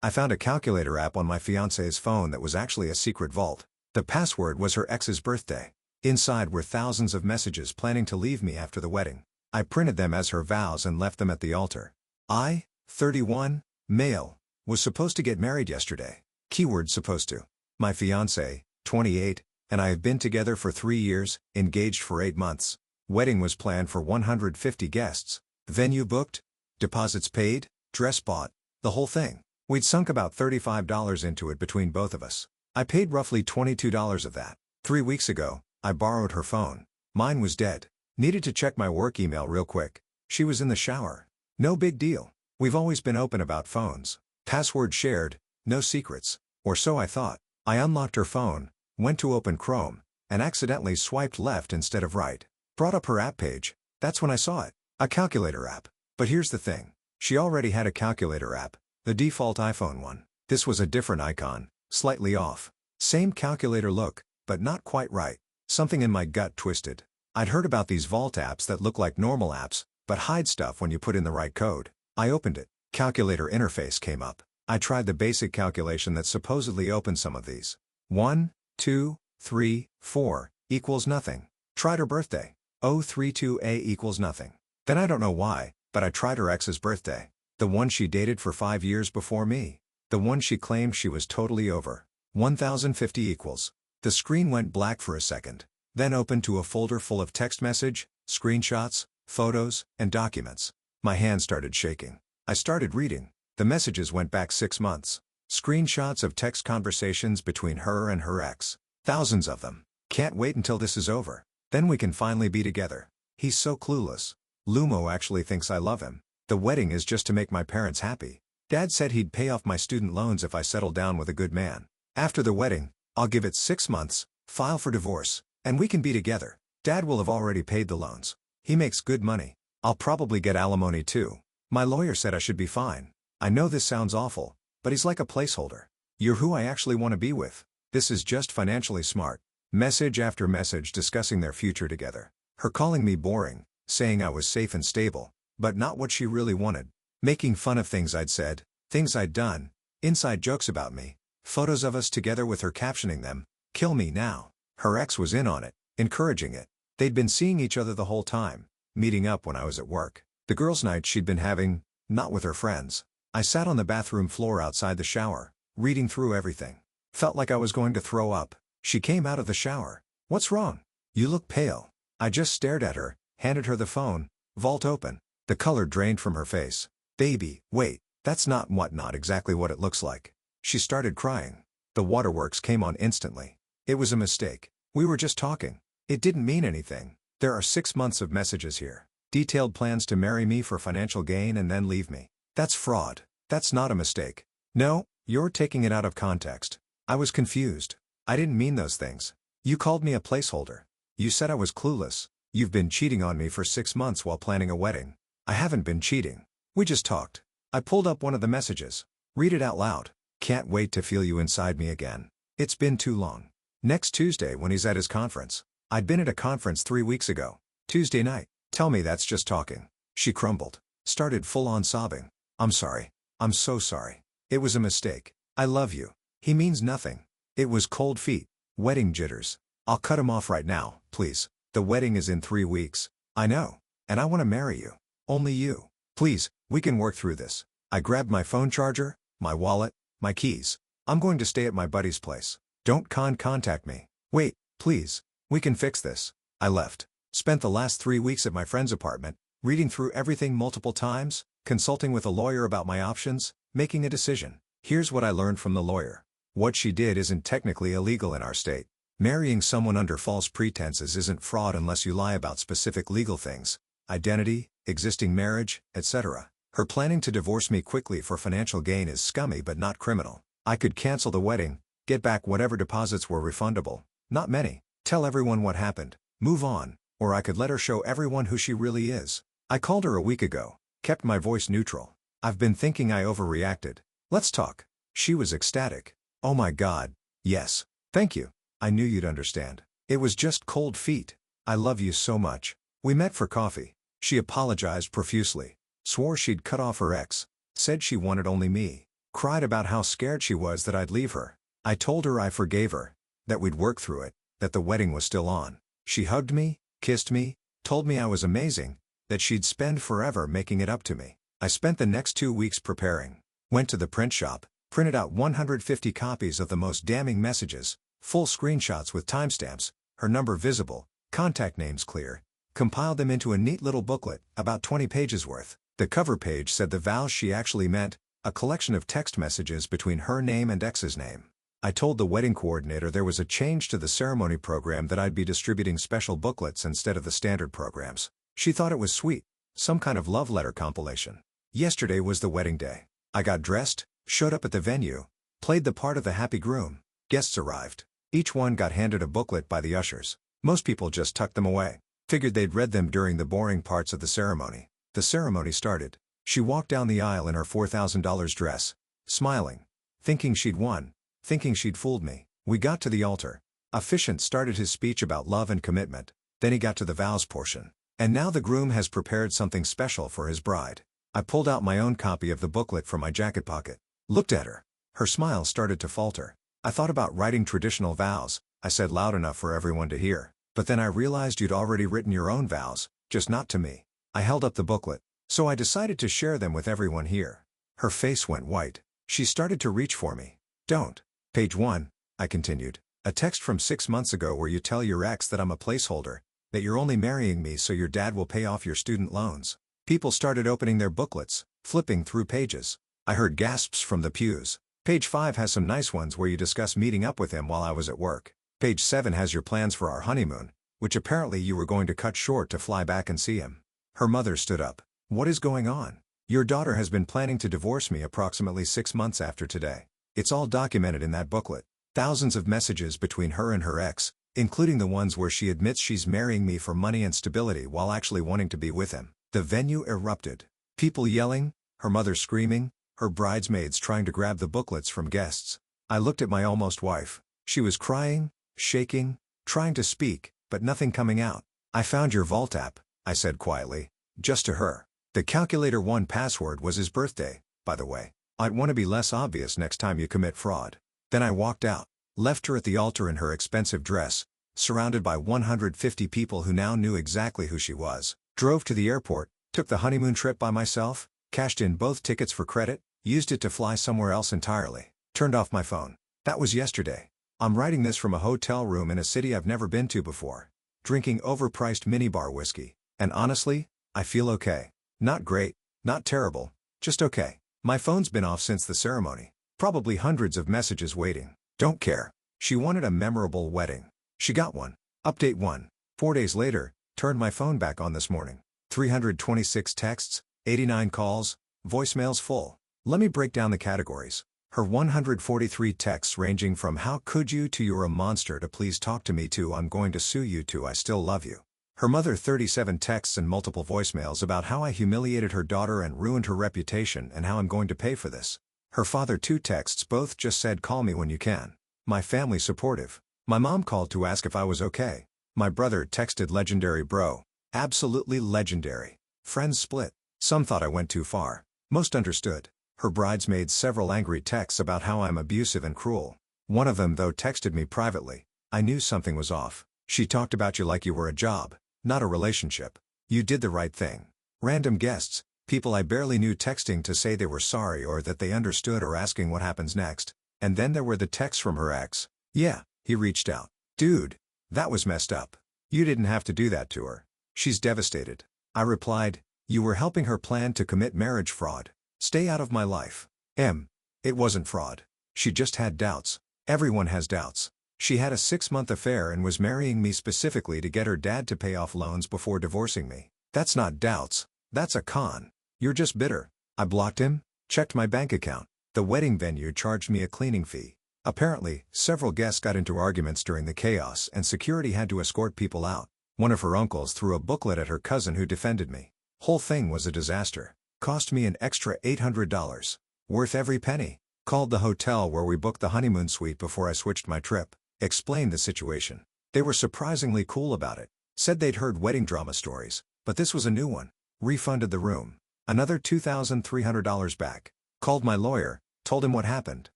I found a calculator app on my fiancé's phone that was actually a secret vault. The password was her ex's birthday. Inside were thousands of messages planning to leave me after the wedding. I printed them as her vows and left them at the altar. I, 31, male, was supposed to get married yesterday. Keyword supposed to. My fiancé, 28, and I have been together for 3 years, engaged for 8 months. Wedding was planned for 150 guests. Venue booked, deposits paid, dress bought, the whole thing. We'd sunk about $35 into it between both of us. I paid roughly $22 of that. 3 weeks ago, I borrowed her phone. Mine was dead. Needed to check my work email real quick. She was in the shower. No big deal. We've always been open about phones. Password shared, no secrets. Or so I thought. I unlocked her phone, went to open Chrome, and accidentally swiped left instead of right. Brought up her app page. That's when I saw it. A calculator app. But here's the thing. She already had a calculator app, the default iPhone one. This was a different icon, slightly off. Same calculator look, but not quite right. Something in my gut twisted. I'd heard about these vault apps that look like normal apps, but hide stuff when you put in the right code. I opened it. Calculator interface came up. I tried the basic calculation that supposedly opened some of these. 1, 2, 3, 4, equals nothing. Tried her birthday. 032A equals nothing. Then I don't know why, but I tried her ex's birthday. The one she dated for 5 years before me. The one she claimed she was totally over. 1050 equals. The screen went black for a second, then opened to a folder full of text message, screenshots, photos, and documents. My hand started shaking. I started reading. The messages went back 6 months. Screenshots of text conversations between her and her ex. Thousands of them. Can't wait until this is over. Then we can finally be together. He's so clueless. Lumo actually thinks I love him. The wedding is just to make my parents happy. Dad said he'd pay off my student loans if I settled down with a good man. After the wedding, I'll give it 6 months, file for divorce, and we can be together. Dad will have already paid the loans. He makes good money. I'll probably get alimony too. My lawyer said I should be fine. I know this sounds awful, but he's like a placeholder. You're who I actually want to be with. This is just financially smart. Message after message discussing their future together. Her calling me boring, saying I was safe and stable, but not what she really wanted. Making fun of things I'd said, things I'd done, inside jokes about me, photos of us together with her captioning them, "Kill me now." Her ex was in on it, encouraging it. They'd been seeing each other the whole time, meeting up when I was at work. The girls' night she'd been having, not with her friends. I sat on the bathroom floor outside the shower, reading through everything. Felt like I was going to throw up. She came out of the shower. "What's wrong? You look pale." I just stared at her, handed her the phone, vault open. The color drained from her face. "Baby, wait, that's not exactly what it looks like." She started crying. The waterworks came on instantly. It was a mistake. We were just talking. It didn't mean anything. There are 6 months of messages here. Detailed plans to marry me for financial gain and then leave me. That's fraud. That's not a mistake. No, you're taking it out of context. I was confused. I didn't mean those things. You called me a placeholder. You said I was clueless. You've been cheating on me for 6 months while planning a wedding. I haven't been cheating. We just talked. I pulled up one of the messages. Read it out loud. "Can't wait to feel you inside me again. It's been too long. Next Tuesday when he's at his conference." I'd been at a conference 3 weeks ago. Tuesday night. "Tell me that's just talking." She crumbled. Started full-on sobbing. "I'm sorry. I'm so sorry. It was a mistake. I love you. He means nothing." It was cold feet. Wedding jitters. "I'll cut him off right now, please. The wedding is in 3 weeks. I know. And I want to marry you. Only you. Please, we can work through this." I grabbed my phone charger, my wallet, my keys. "I'm going to stay at my buddy's place. Don't contact me." "Wait, please. We can fix this." I left. Spent the last 3 weeks at my friend's apartment, reading through everything multiple times, consulting with a lawyer about my options, making a decision. Here's what I learned from the lawyer. What she did isn't technically illegal in our state. Marrying someone under false pretenses isn't fraud unless you lie about specific legal things, identity, existing marriage, etc. Her planning to divorce me quickly for financial gain is scummy but not criminal. I could cancel the wedding, get back whatever deposits were refundable, not many, tell everyone what happened, move on, or I could let her show everyone who she really is. I called her a week ago, kept my voice neutral. "I've been thinking I overreacted. Let's talk." She was ecstatic. "Oh my God, yes. Thank you. I knew you'd understand. It was just cold feet. I love you so much." We met for coffee. She apologized profusely. Swore she'd cut off her ex. Said she wanted only me. Cried about how scared she was that I'd leave her. I told her I forgave her, that we'd work through it, that the wedding was still on. She hugged me, kissed me, told me I was amazing, that she'd spend forever making it up to me. I spent the next 2 weeks preparing. Went to the print shop, printed out 150 copies of the most damning messages, full screenshots with timestamps, her number visible, contact names clear, compiled them into a neat little booklet, about 20 pages worth. The cover page said the vows she actually meant, a collection of text messages between her name and ex's name. I told the wedding coordinator there was a change to the ceremony program, that I'd be distributing special booklets instead of the standard programs. She thought it was sweet, some kind of love letter compilation. Yesterday was the wedding day. I got dressed, showed up at the venue, played the part of the happy groom. Guests arrived. Each one got handed a booklet by the ushers. Most people just tucked them away. Figured they'd read them during the boring parts of the ceremony. The ceremony started. She walked down the aisle in her $4,000 dress, smiling, thinking she'd won, thinking she'd fooled me. We got to the altar. Officiant started his speech about love and commitment. Then he got to the vows portion. And now the groom has prepared something special for his bride. I pulled out my own copy of the booklet from my jacket pocket. Looked at her. Her smile started to falter. I thought about writing traditional vows, I said loud enough for everyone to hear. But then I realized you'd already written your own vows, just not to me. I held up the booklet. So I decided to share them with everyone here. Her face went white. She started to reach for me. Don't. Page 1, I continued. A text from 6 months ago where you tell your ex that I'm a placeholder, that you're only marrying me so your dad will pay off your student loans. People started opening their booklets, flipping through pages. I heard gasps from the pews. Page 5 has some nice ones where you discuss meeting up with him while I was at work. Page 7 has your plans for our honeymoon, which apparently you were going to cut short to fly back and see him. Her mother stood up. What is going on? Your daughter has been planning to divorce me approximately 6 months after today. It's all documented in that booklet. Thousands of messages between her and her ex, including the ones where she admits she's marrying me for money and stability while actually wanting to be with him. The venue erupted. People yelling, her mother screaming, her bridesmaids trying to grab the booklets from guests. I looked at my almost wife. She was crying, shaking, trying to speak, but nothing coming out. I found your Vault app, I said quietly, just to her. The calculator one password was his birthday, by the way. I'd want to be less obvious next time you commit fraud. Then I walked out, left her at the altar in her expensive dress, surrounded by 150 people who now knew exactly who she was. Drove to the airport, took the honeymoon trip by myself, cashed in both tickets for credit, used it to fly somewhere else entirely. Turned off my phone. That was yesterday. I'm writing this from a hotel room in a city I've never been to before. Drinking overpriced minibar whiskey. And honestly, I feel okay. Not great, not terrible, just okay. My phone's been off since the ceremony. Probably hundreds of messages waiting. Don't care. She wanted a memorable wedding. She got one. Update 1. 4 days later, turned my phone back on this morning. 326 texts, 89 calls, voicemails full. Let me break down the categories. Her 143 texts ranging from "how could you" to "you're a monster" to "please talk to me" to "I'm going to sue you" to "I still love you." Her mother 37 texts and multiple voicemails about how I humiliated her daughter and ruined her reputation and how I'm going to pay for this. Her father 2 texts, both just said "call me when you can." My family supportive. My mom called to ask if I was okay. My brother texted "legendary bro." Absolutely legendary. Friends split. Some thought I went too far. Most understood. Her bridesmaids several angry texts about how I'm abusive and cruel. One of them though texted me privately. I knew something was off. She talked about you like you were a job, not a relationship. You did the right thing. Random guests, people I barely knew texting to say they were sorry or that they understood or asking what happens next. And then there were the texts from her ex. Yeah, he reached out. Dude, that was messed up. You didn't have to do that to her. She's devastated. I replied, you were helping her plan to commit marriage fraud. Stay out of my life. It wasn't fraud. She just had doubts. Everyone has doubts. She had a 6-month affair and was marrying me specifically to get her dad to pay off loans before divorcing me. That's not doubts. That's a con. You're just bitter. I blocked him, checked my bank account. The wedding venue charged me a cleaning fee. Apparently, several guests got into arguments during the chaos and security had to escort people out. One of her uncles threw a booklet at her cousin who defended me. Whole thing was a disaster. Cost me an extra $800. Worth every penny. Called the hotel where we booked the honeymoon suite before I switched my trip. Explained the situation. They were surprisingly cool about it. Said they'd heard wedding drama stories, but this was a new one. Refunded the room. Another $2,300 back. Called my lawyer, Told him what happened.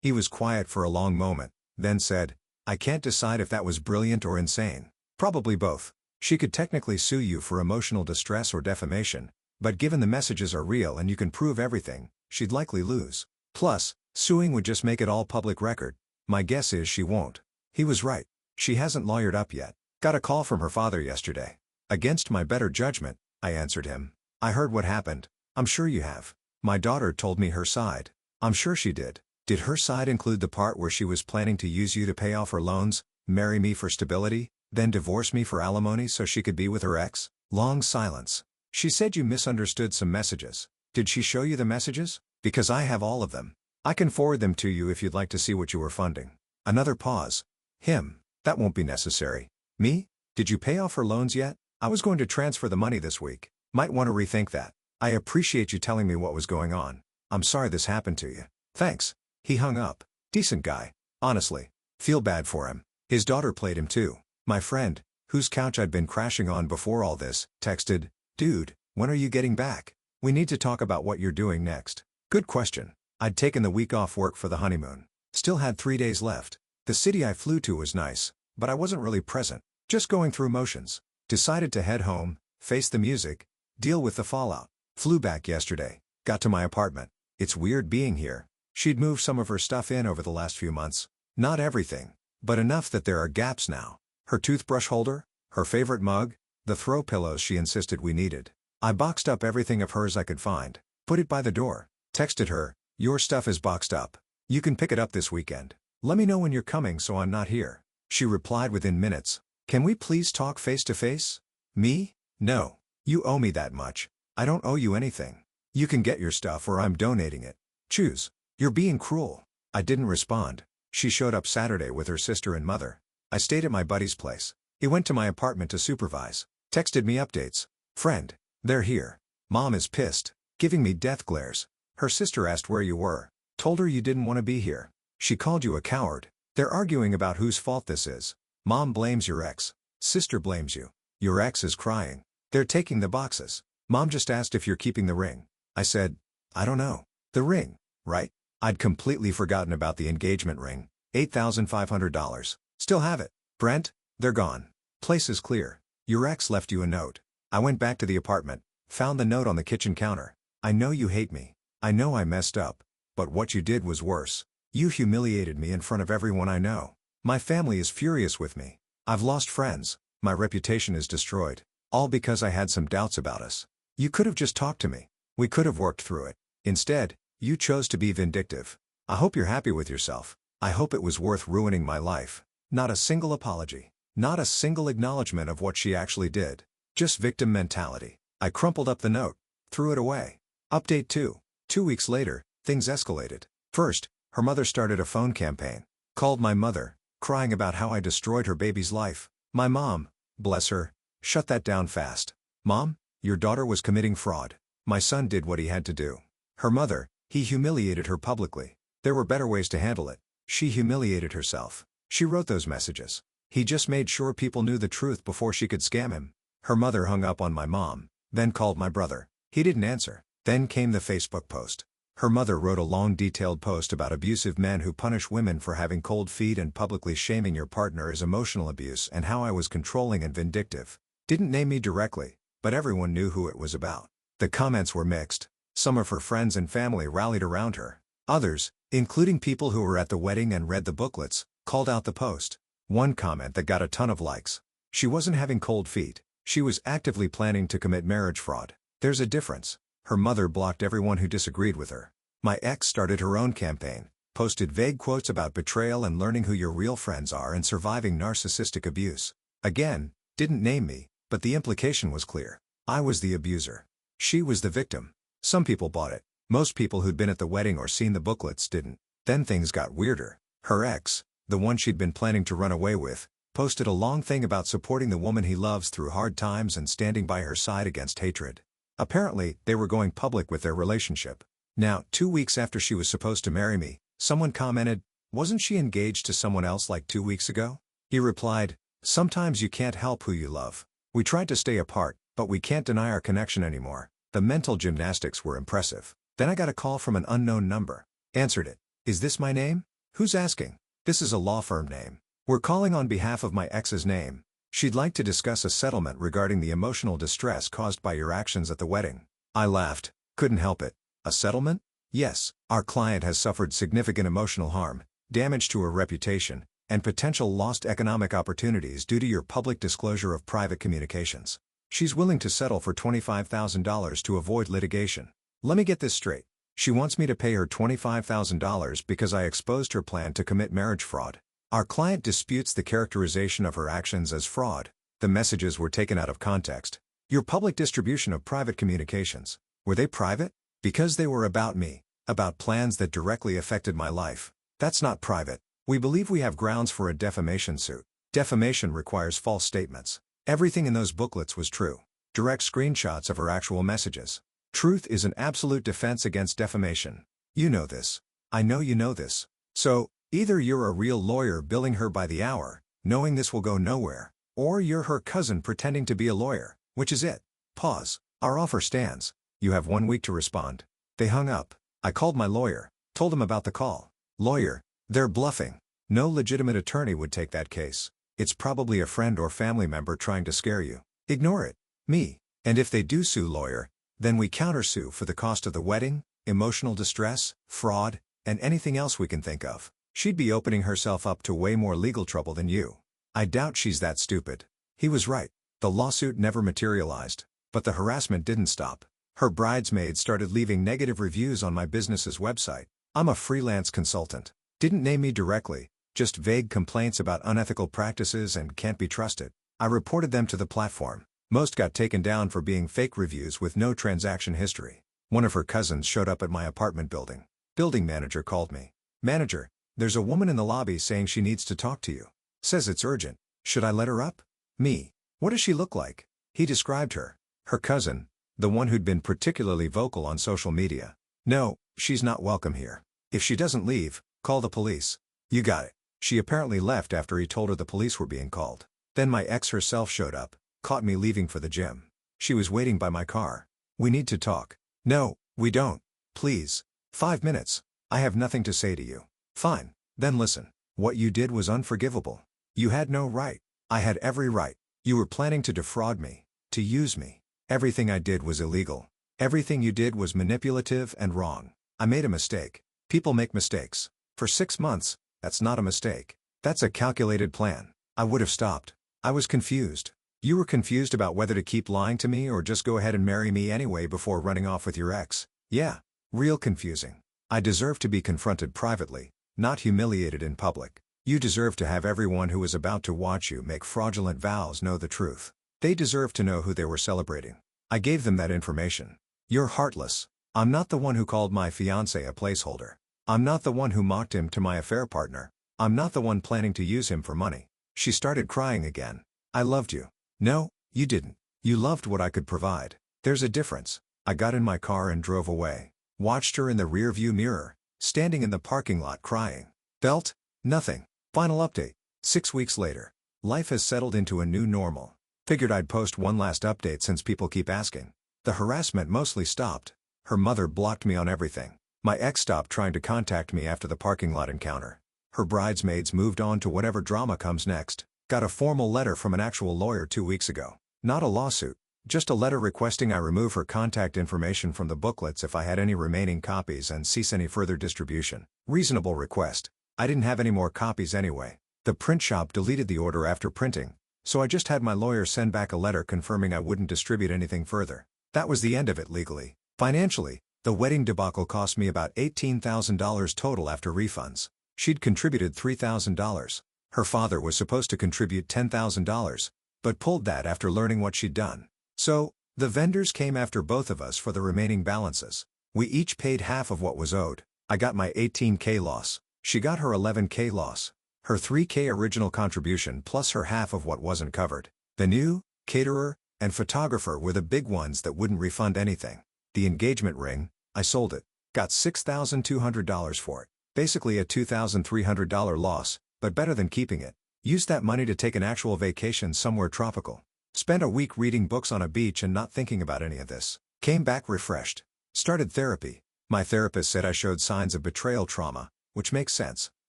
He was quiet for a long moment, then said, I can't decide if that was brilliant or insane. Probably both. She could technically sue you for emotional distress or defamation, but given the messages are real and you can prove everything, she'd likely lose. Plus, suing would just make it all public record. My guess is she won't. He was right. She hasn't lawyered up yet. Got a call from her father yesterday. Against my better judgment, I answered him. I heard what happened. I'm sure you have. My daughter told me her side. I'm sure she did. Did her side include the part where she was planning to use you to pay off her loans, marry me for stability, then divorce me for alimony so she could be with her ex? Long silence. She said you misunderstood some messages. Did she show you the messages? Because I have all of them. I can forward them to you if you'd like to see what you were funding. Another pause. Him. That won't be necessary. Me? Did you pay off her loans yet? I was going to transfer the money this week. Might want to rethink that. I appreciate you telling me what was going on. I'm sorry this happened to you. Thanks. He hung up. Decent guy. Honestly. Feel bad for him. His daughter played him too. My friend, whose couch I'd been crashing on before all this, texted, Dude, when are you getting back? We need to talk about what you're doing next. Good question. I'd taken the week off work for the honeymoon. Still had 3 days left. The city I flew to was nice, but I wasn't really present. Just going through motions. Decided to head home, face the music, deal with the fallout. Flew back yesterday. Got to my apartment. It's weird being here. She'd moved some of her stuff in over the last few months. Not everything, but enough that there are gaps now. Her toothbrush holder, her favorite mug, the throw pillows she insisted we needed. I boxed up everything of hers I could find. Put it by the door. Texted her, your stuff is boxed up. You can pick it up this weekend. Let me know when you're coming so I'm not here. She replied within minutes. Can we please talk face to face? Me? No. You owe me that much. I don't owe you anything. You can get your stuff or I'm donating it. Choose. You're being cruel. I didn't respond. She showed up Saturday with her sister and mother. I stayed at my buddy's place. He went to my apartment to supervise. Texted me updates. Friend. They're here. Mom is pissed. Giving me death glares. Her sister asked where you were. Told her you didn't want to be here. She called you a coward. They're arguing about whose fault this is. Mom blames your ex. Sister blames you. Your ex is crying. They're taking the boxes. Mom just asked if you're keeping the ring. I said, I don't know. The ring, right? I'd completely forgotten about the engagement ring. $8,500. Still have it. Brent, they're gone. Place is clear. Your ex left you a note. I went back to the apartment, found the note on the kitchen counter. I know you hate me. I know I messed up. But what you did was worse. You humiliated me in front of everyone I know. My family is furious with me. I've lost friends. My reputation is destroyed. All because I had some doubts about us. You could have just talked to me. We could have worked through it. Instead, you chose to be vindictive. I hope you're happy with yourself. I hope it was worth ruining my life. Not a single apology. Not a single acknowledgement of what she actually did. Just victim mentality. I crumpled up the note. Threw it away. Update 2. 2 weeks later, things escalated. First, her mother started a phone campaign. Called my mother, crying about how I destroyed her baby's life. My mom, bless her, shut that down fast. Mom, your daughter was committing fraud. My son did what he had to do. Her mother, he humiliated her publicly. There were better ways to handle it. She humiliated herself. She wrote those messages. He just made sure people knew the truth before she could scam him. Her mother hung up on my mom, then called my brother. He didn't answer. Then came the Facebook post. Her mother wrote a long detailed post about abusive men who punish women for having cold feet and publicly shaming your partner as emotional abuse and how I was controlling and vindictive. Didn't name me directly, but everyone knew who it was about. The comments were mixed. Some of her friends and family rallied around her. Others, including people who were at the wedding and read the booklets, called out the post. One comment that got a ton of likes. She wasn't having cold feet. She was actively planning to commit marriage fraud. There's a difference. Her mother blocked everyone who disagreed with her. My ex started her own campaign, posted vague quotes about betrayal and learning who your real friends are and surviving narcissistic abuse. Again, didn't name me, but the implication was clear. I was the abuser. She was the victim. Some people bought it. Most people who'd been at the wedding or seen the booklets didn't. Then things got weirder. Her ex, the one she'd been planning to run away with, posted a long thing about supporting the woman he loves through hard times and standing by her side against hatred. Apparently, they were going public with their relationship. Now, 2 weeks after she was supposed to marry me, someone commented, wasn't she engaged to someone else like 2 weeks ago? He replied, sometimes you can't help who you love. We tried to stay apart, but we can't deny our connection anymore. The mental gymnastics were impressive. Then I got a call from an unknown number. Answered it. Is this my name? Who's asking? This is a law firm name. We're calling on behalf of my ex's name. She'd like to discuss a settlement regarding the emotional distress caused by your actions at the wedding. I laughed. Couldn't help it. A settlement? Yes, our client has suffered significant emotional harm, damage to her reputation, and potential lost economic opportunities due to your public disclosure of private communications. She's willing to settle for $25,000 to avoid litigation. Let me get this straight. She wants me to pay her $25,000 because I exposed her plan to commit marriage fraud. Our client disputes the characterization of her actions as fraud. The messages were taken out of context. Your public distribution of private communications, were they private? Because they were about me, about plans that directly affected my life. That's not private. We believe we have grounds for a defamation suit. Defamation requires false statements. Everything in those booklets was true. Direct screenshots of her actual messages. Truth is an absolute defense against defamation. You know this. I know you know this. So, either you're a real lawyer billing her by the hour, knowing this will go nowhere, or you're her cousin pretending to be a lawyer. Which is it? Pause. Our offer stands. You have 1 week to respond. They hung up. I called my lawyer, told him about the call. Lawyer, they're bluffing. No legitimate attorney would take that case. It's probably a friend or family member trying to scare you. Ignore it. Me. And if they do sue lawyer, then we countersue for the cost of the wedding, emotional distress, fraud, and anything else we can think of. She'd be opening herself up to way more legal trouble than you. I doubt she's that stupid. He was right. The lawsuit never materialized. But the harassment didn't stop. Her bridesmaids started leaving negative reviews on my business's website. I'm a freelance consultant. Didn't name me directly, just vague complaints about unethical practices and can't be trusted. I reported them to the platform. Most got taken down for being fake reviews with no transaction history. One of her cousins showed up at my apartment building. Building manager called me. Manager, there's a woman in the lobby saying she needs to talk to you. Says it's urgent. Should I let her up? Me. What does she look like? He described her. Her cousin, the one who'd been particularly vocal on social media. No, she's not welcome here. If she doesn't leave, call the police. You got it. She apparently left after he told her the police were being called. Then my ex herself showed up, caught me leaving for the gym. She was waiting by my car. We need to talk. No, we don't. Please. 5 minutes. I have nothing to say to you. Fine. Then listen. What you did was unforgivable. You had no right. I had every right. You were planning to defraud me, to use me. Everything I did was illegal. Everything you did was manipulative and wrong. I made a mistake. People make mistakes. For 6 months, that's not a mistake. That's a calculated plan. I would have stopped. I was confused. You were confused about whether to keep lying to me or just go ahead and marry me anyway before running off with your ex. Yeah, real confusing. I deserve to be confronted privately, not humiliated in public. You deserve to have everyone who is about to watch you make fraudulent vows know the truth. They deserve to know who they were celebrating. I gave them that information. You're heartless. I'm not the one who called my fiancé a placeholder. I'm not the one who mocked him to my affair partner. I'm not the one planning to use him for money. She started crying again. I loved you. No, you didn't. You loved what I could provide. There's a difference. I got in my car and drove away. Watched her in the rearview mirror, standing in the parking lot crying. Felt? Nothing. Final update. 6 weeks later. Life has settled into a new normal. Figured I'd post one last update since people keep asking. The harassment mostly stopped. Her mother blocked me on everything. My ex stopped trying to contact me after the parking lot encounter. Her bridesmaids moved on to whatever drama comes next. Got a formal letter from an actual lawyer 2 weeks ago. Not a lawsuit. Just a letter requesting I remove her contact information from the booklets if I had any remaining copies and cease any further distribution. Reasonable request. I didn't have any more copies anyway. The print shop deleted the order after printing, so I just had my lawyer send back a letter confirming I wouldn't distribute anything further. That was the end of it legally. Financially, the wedding debacle cost me about $18,000 total after refunds. She'd contributed $3,000. Her father was supposed to contribute $10,000, but pulled that after learning what she'd done. So, the vendors came after both of us for the remaining balances. We each paid half of what was owed. I got my $18K loss. She got her $11K loss. Her $3K original contribution plus her half of what wasn't covered. Venue, caterer, and photographer were the big ones that wouldn't refund anything. The engagement ring, I sold it. Got $6,200 for it. Basically a $2,300 loss, but better than keeping it. Used that money to take an actual vacation somewhere tropical. Spent a week reading books on a beach and not thinking about any of this. Came back refreshed. Started therapy. My therapist said I showed signs of betrayal trauma. which makes sense.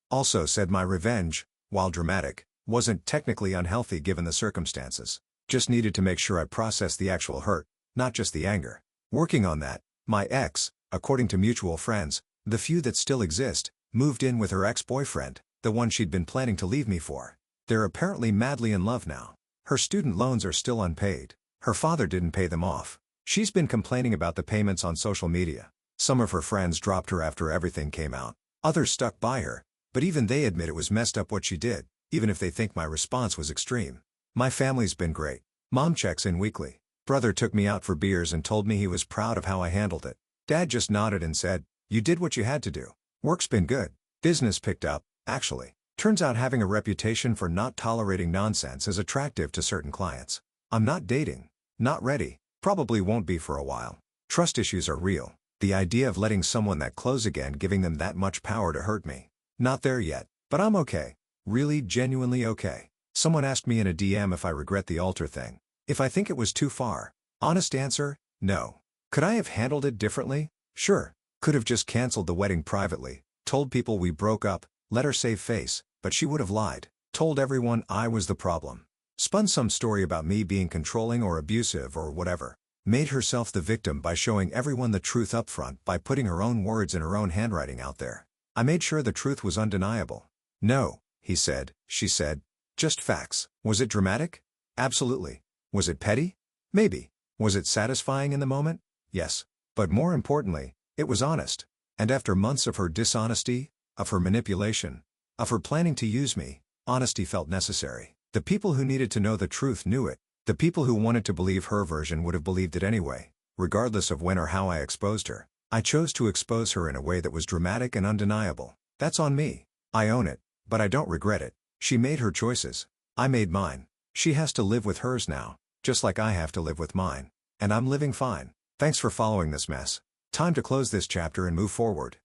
Also said my revenge, while dramatic, wasn't technically unhealthy given the circumstances. Just needed to make sure I processed the actual hurt, not just the anger. Working on that, my ex, according to mutual friends, the few that still exist, moved in with her ex-boyfriend, the one she'd been planning to leave me for. They're apparently madly in love now. Her student loans are still unpaid. Her father didn't pay them off. She's been complaining about the payments on social media. Some of her friends dropped her after everything came out. Others stuck by her, but even they admit it was messed up what she did, even if they think my response was extreme. My family's been great. Mom checks in weekly. Brother took me out for beers and told me he was proud of how I handled it. Dad just nodded and said, "You did what you had to do." Work's been good. Business picked up, actually. Turns out having a reputation for not tolerating nonsense is attractive to certain clients. I'm not dating. Not ready. Probably won't be for a while. Trust issues are real. The idea of letting someone that close again giving them that much power to hurt me. Not there yet, but I'm okay. Really genuinely okay. Someone asked me in a DM if I regret the altar thing. If I think it was too far. Honest answer, no. Could I have handled it differently? Sure. Could have just canceled the wedding privately, told people we broke up, let her save face, but she would have lied. Told everyone I was the problem. Spun some story about me being controlling or abusive or whatever. Made herself the victim by showing everyone the truth up front by putting her own words in her own handwriting out there. I made sure the truth was undeniable. No, he said, she said. Just facts. Was it dramatic? Absolutely. Was it petty? Maybe. Was it satisfying in the moment? Yes. But more importantly, it was honest. And after months of her dishonesty, of her manipulation, of her planning to use me, honesty felt necessary. The people who needed to know the truth knew it. The people who wanted to believe her version would have believed it anyway, regardless of when or how I exposed her. I chose to expose her in a way that was dramatic and undeniable. That's on me. I own it, but I don't regret it. She made her choices. I made mine. She has to live with hers now, just like I have to live with mine. And I'm living fine. Thanks for following this mess. Time to close this chapter and move forward.